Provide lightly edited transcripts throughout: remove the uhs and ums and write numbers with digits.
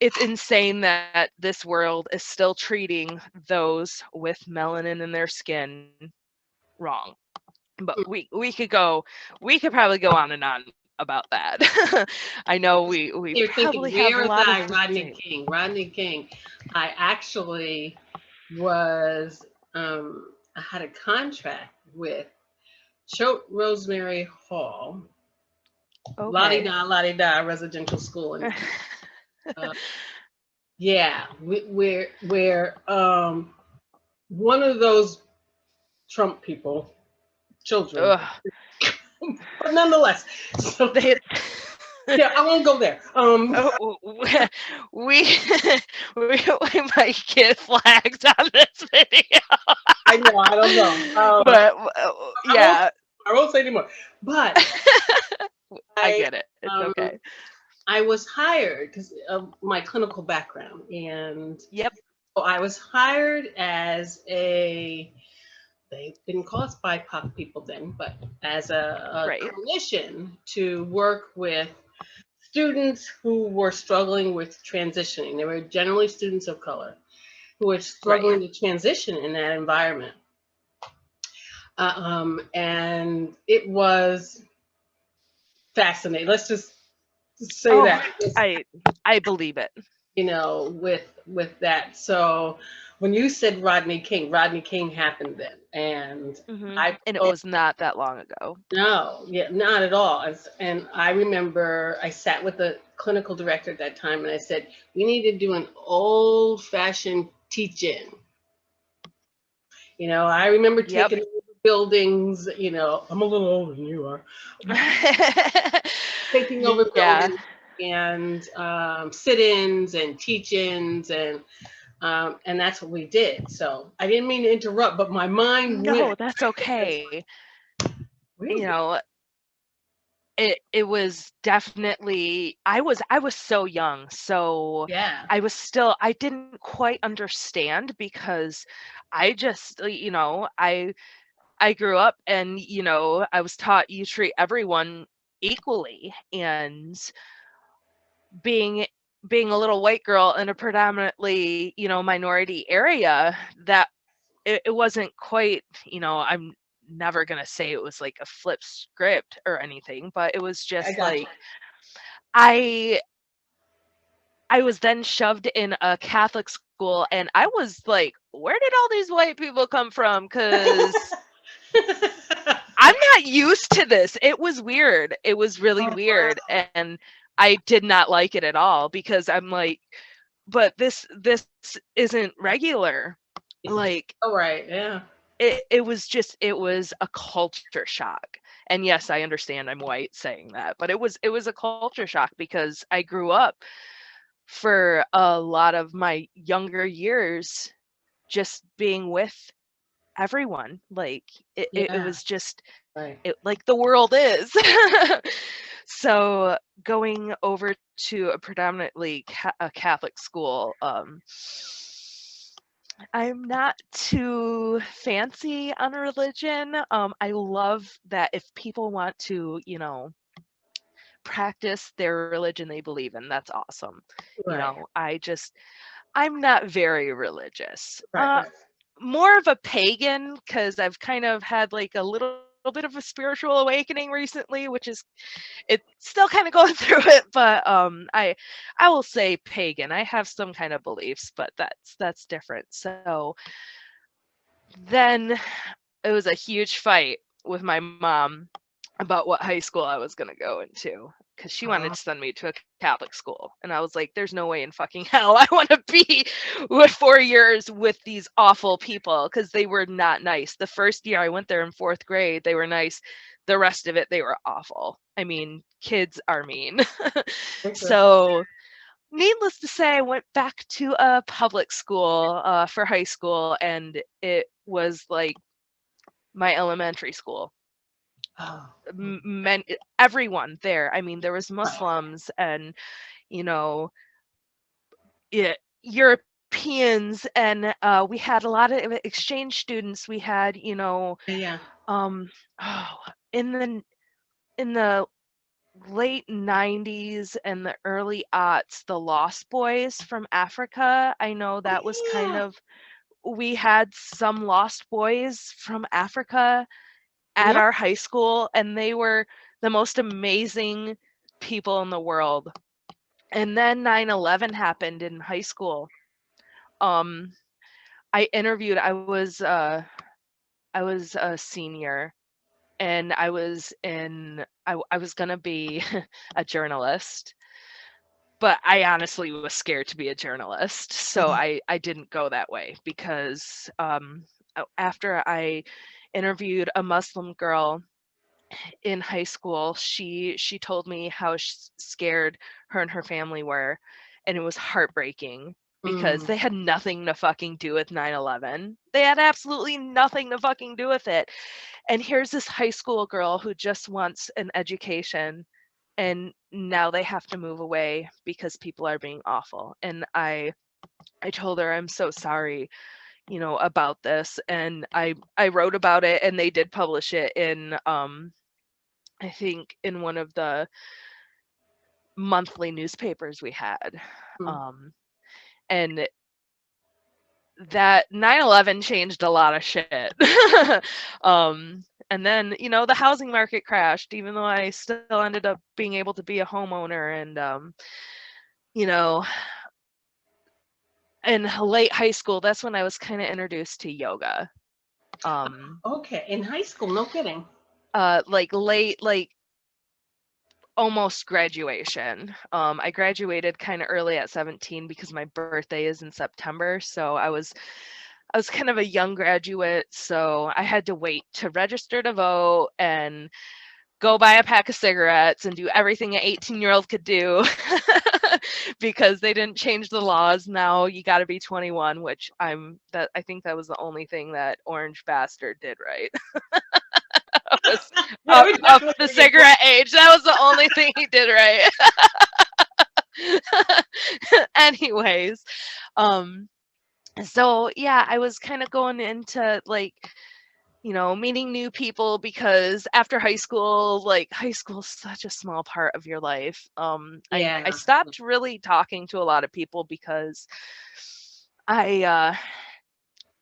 it's insane that this world is still treating those with melanin in their skin wrong. But we could probably go on and on about that. I know we You're thinking, probably have a where is lot of I, to Rodney say. King? Rodney King. I actually was, I had a contract with Choate Rosemary Hall, Okay. Lottie Da residential school. And uh, yeah, we're one of those Trump people, children, Ugh. but nonetheless. So They yeah, I won't go there. oh, we we might get flagged on this video. I know, I don't know. But I won't. yeah, I won't say anymore. But I I get it. It's um okay. I was hired because of my clinical background, and Yep. so I was hired as a, they didn't call us BIPOC people then, but as a Right. clinician to work with students who were struggling with transitioning. They were generally students of color who were Right. struggling to transition in that environment. And it was fascinating. Let's just say Oh, that. It's, I I believe it. with that. So when you said Rodney King happened then, and I And it oh, was not that long ago. no, yeah, not at all. And I remember I sat with the clinical director at that time, and I said, we need to do an old fashioned teach-in. I remember Yep. taking over buildings. I'm a little older than you are. Taking over Yeah. buildings and sit-ins and teach-ins, and that's what we did. So I didn't mean to interrupt, but my mind went No, that's okay. You really. know, it was definitely I was so young. So Yeah, I didn't quite understand because I just I grew up and I was taught you treat everyone equally, and being being a little white girl in a predominantly minority area, that it wasn't quite, I'm never going to say it was like a flip script or anything, but it was I just got you. like i I was then shoved in a Catholic school, and I was like, where did all these white people come from? Because I'm not used to this. It was weird. It was really Oh, wow. weird, and I did not like it at all, because I'm like, but this isn't regular. Like, All right. Yeah. it was a culture shock. And yes, I understand I'm white saying that, but it was a culture shock because I grew up for a lot of my younger years just being with everyone. Like, it Yeah. was just Right. like the world is. So going over to a predominantly a Catholic school, I'm not too fancy on religion. I love that if people want to, practice their religion they believe in, that's awesome. Right. I'm not very religious. Right. Right. More of a pagan, because I've kind of had like a little bit of a spiritual awakening recently, which is it's still kind of going through it, but I will say pagan. I have some kind of beliefs, but that's different. So then it was a huge fight with my mom about what high school I was going to go into, because she wanted to Uh, send me to a Catholic school. And I was like, there's no way in fucking hell I want to be with 4 years with these awful people, because they were not nice. The first year I went there in fourth grade, they were nice. The rest of it, they were awful. I mean, kids are mean. okay. So, needless to say, I went back to a public school for high school, and it was like my elementary school. Oh. Men, everyone there. I mean, there was Muslims and you know yeah, Europeans, and we had a lot of exchange students. We had Yeah. um oh, in the late 90s and the early aughts, the Lost Boys from Africa. I know that was kind Yeah. of, we had some Lost Boys from Africa at Yep. our high school, and they were the most amazing people in the world. And then 9/11 happened in high school. Um, I interviewed, I was a senior, and I was gonna be a journalist, but I honestly was scared to be a journalist, so I didn't go that way because after I interviewed a Muslim girl in high school, she told me how scared her and her family were, and it was heartbreaking because Mm. they had nothing to fucking do with 9/11. They had absolutely nothing to fucking do with it. And here's this high school girl who just wants an education, and now they have to move away because people are being awful. And I told her I'm so sorry, about this, and I wrote about it, and they did publish it in I think in one of the monthly newspapers we had. Mm. Um, and that 9/11 changed a lot of shit. And then, the housing market crashed, even though I still ended up being able to be a homeowner. And, you know, in late high school, that's when I was kind of introduced to yoga. Okay. In high school, no kidding. Like late, like almost graduation. I graduated kind of early at 17 because my birthday is in September, so I was kind of a young graduate, so I had to wait to register to vote and go buy a pack of cigarettes and do everything an 18-year-old could do because they didn't change the laws. Now you got to be 21, which I think that was the only thing that Orange Bastard did right. Was Yeah, we up definitely the gonna get. cigarette age. That was the only thing he did right. Anyways, um so yeah, I was kind of going into like, meeting new people because after high school, like high school's such a small part of your life. I Yeah. stopped really talking to a lot of people because I uh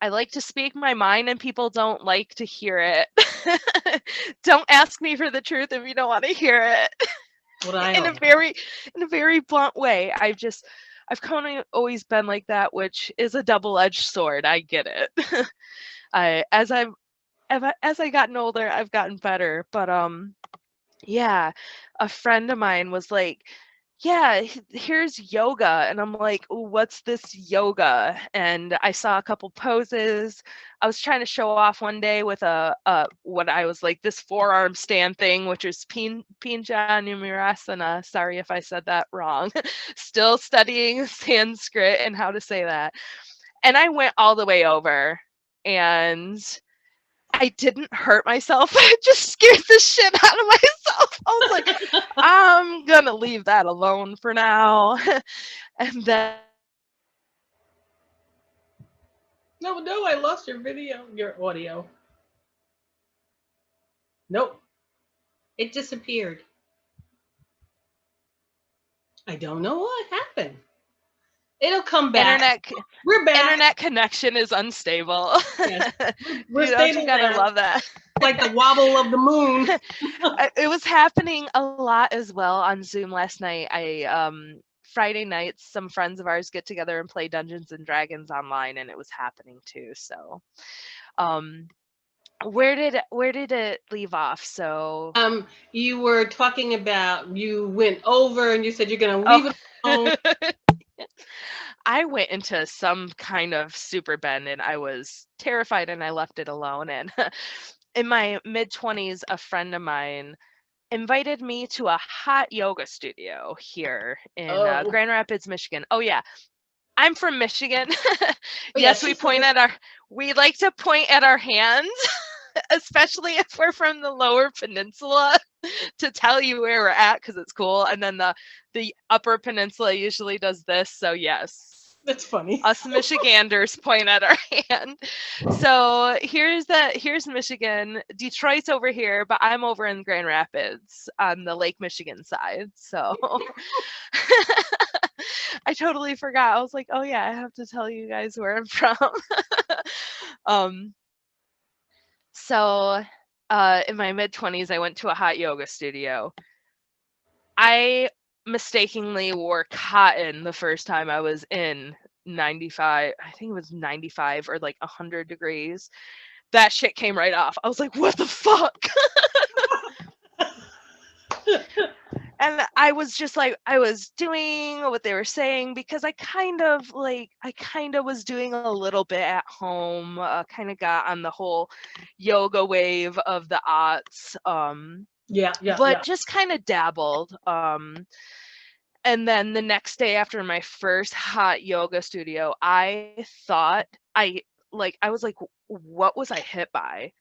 I like to speak my mind and people don't like to hear it. Don't ask me for the truth if you don't want to hear it. What I in don't a know. very in a very blunt way. I've kind of always been like that, which is a double-edged sword. I get it. I as I gotten older, I've gotten better. But yeah, a friend of mine was like, "Yeah, here's yoga." And I'm like, "Ooh, what's this yoga?" And I saw a couple poses. I was trying to show off one day with a what I was like, this forearm stand thing, which is Pinja. Sorry if I said that wrong. Still studying Sanskrit and how to say that. And I went all the way over, and I didn't hurt myself. I just scared the shit out of myself. I was like, I'm gonna leave that alone for now. And then No, no, I lost your video, your audio. Nope, it disappeared. I don't know what happened. It'll come back. internet We're back. internet connection is unstable. Yes, we're Don't you stable gotta now. love that? Like the wobble of the moon. It was happening a lot as well on Zoom last night. Friday nights, some friends of ours get together and play Dungeons and Dragons online, and it was happening too. So, um, where did it leave off? So, You were talking about you went over and you said you're gonna oh, leave it alone. I went into some kind of super bend, and I was terrified, and I left it alone. And in my mid 20s, a friend of mine invited me to a hot yoga studio here in Oh, Grand Rapids, Michigan. Oh yeah, I'm from Michigan. oh yeah, Yes, she said. we like to point at our hands, especially if we're from the lower peninsula, to tell you where we're at because it's cool. And then the upper peninsula usually does this. So yes. That's funny. Us Michiganders point at our hand. So here's Michigan. Detroit's over here, but I'm over in Grand Rapids on the Lake Michigan side. So I totally forgot. I was like, oh yeah, I have to tell you guys where I'm from. um, so in my mid 20s, I went to a hot yoga studio. I mistakenly wore cotton the first time I was in 95. I think it was 95 or like 100 degrees. That shit came right off. I was like, what the fuck? And I was just like, I was doing what they were saying because I kind of was doing a little bit at home, kind of got on the whole yoga wave of the aughts, Yeah, yeah, but yeah. just kind of dabbled. And then the next day after my first hot yoga studio, I thought I was like, what was I hit by?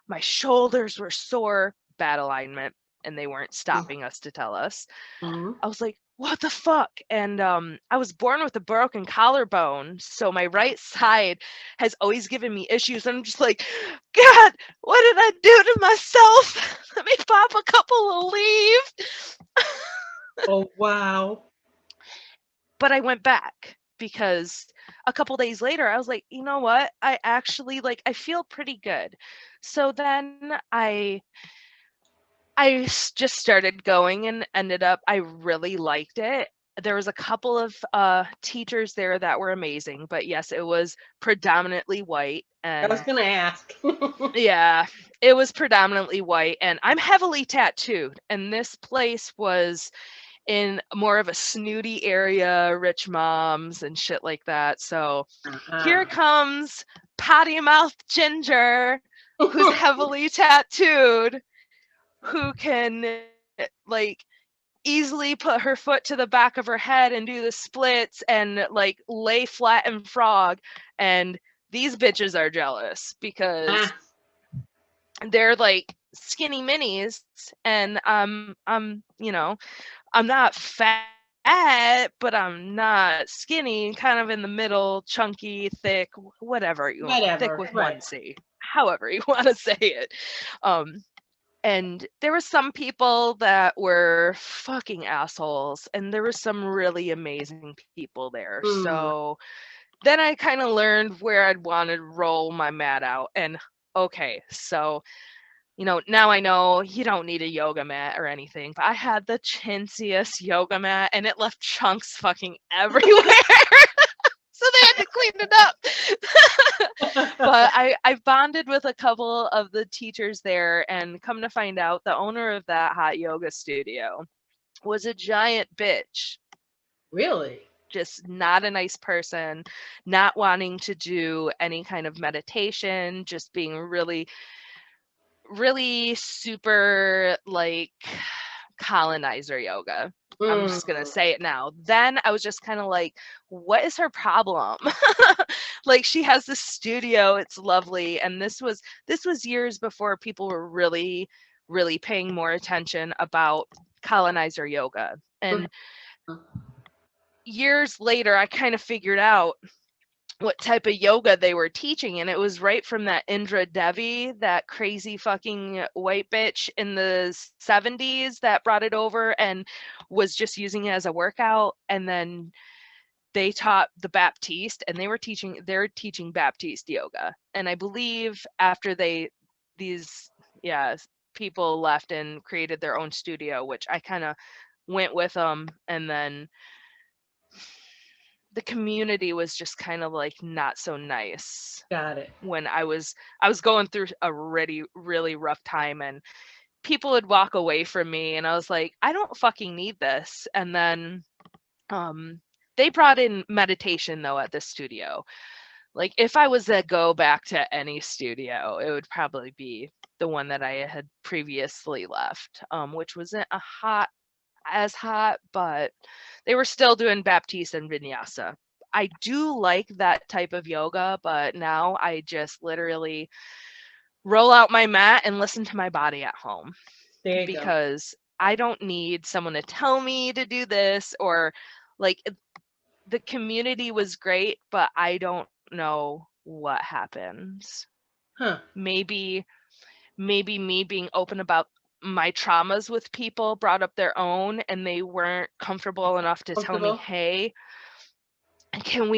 My shoulders were sore, bad alignment, and they weren't stopping us to tell us. Mm-hmm. I was like, what the fuck? And I was born with a broken collarbone, so my right side has always given me issues. I'm just like, God, what did I do to myself? Let me pop a couple of leaves. Oh, wow. But I went back because a couple days later I was like, you know what? I actually I feel pretty good. So then just started going and ended up I really liked it. There was a couple of teachers there that were amazing, but yes, it was predominantly white I was and gonna ask. yeah, it was predominantly white and I'm heavily tattooed and this place was in more of a snooty area, rich moms and shit like that. So here Uh-uh. comes potty mouth Ginger, who's heavily tattooed, who can like easily put her foot to the back of her head and do the splits and like lay flat and frog. And these bitches are jealous because Ah, they're like skinny minis and I'm not fat, but I'm not skinny, kind of in the middle, chunky, thick, whatever you want, thick whatever. with Right. one C, however you want to say it. Um, and there were some people that were fucking assholes, and there were some really amazing people there. Mm. So then I kind of learned where I'd want to roll my mat out. And okay, so now I know you don't need a yoga mat or anything, but I had the chintziest yoga mat and it left chunks fucking everywhere. So they had to clean it up. But I bonded with a couple of the teachers there and come to find out the owner of that hot yoga studio was a giant bitch. Really? Just not a nice person, not wanting to do any kind of meditation, just being really really super colonizer yoga. I'm just going to Mm. say it now. Then I was just kind of like, what is her problem? Like she has this studio, it's lovely, and this was years before people were really really paying more attention about colonizer yoga. And years later I kind of figured out what type of yoga they were teaching, and it was right from that Indra Devi, that crazy fucking white bitch in the 70s that brought it over and was just using it as a workout. And then they taught the Baptiste, and they're teaching Baptiste yoga. And I believe after these yeah people left and created their own studio, which I kind of went with them, and then the community was just kind of like not so nice Got it. when I was going through a really really rough time, and people would walk away from me and I was like, I don't fucking need this. And then um they brought in meditation though at the studio. Like if I was to go back to any studio, it would probably be the one that I had previously left, which wasn't as hot, but they were still doing Baptiste and Vinyasa. I do like that type of yoga, but now I just literally roll out my mat and listen to my body at home There you go. because I don't need someone to tell me to do this or like the community was great, but I don't know what happens. Huh. Maybe me being open about my traumas with people brought up their own, and they weren't comfortable enough to tell me, Comfortable? "Hey, can we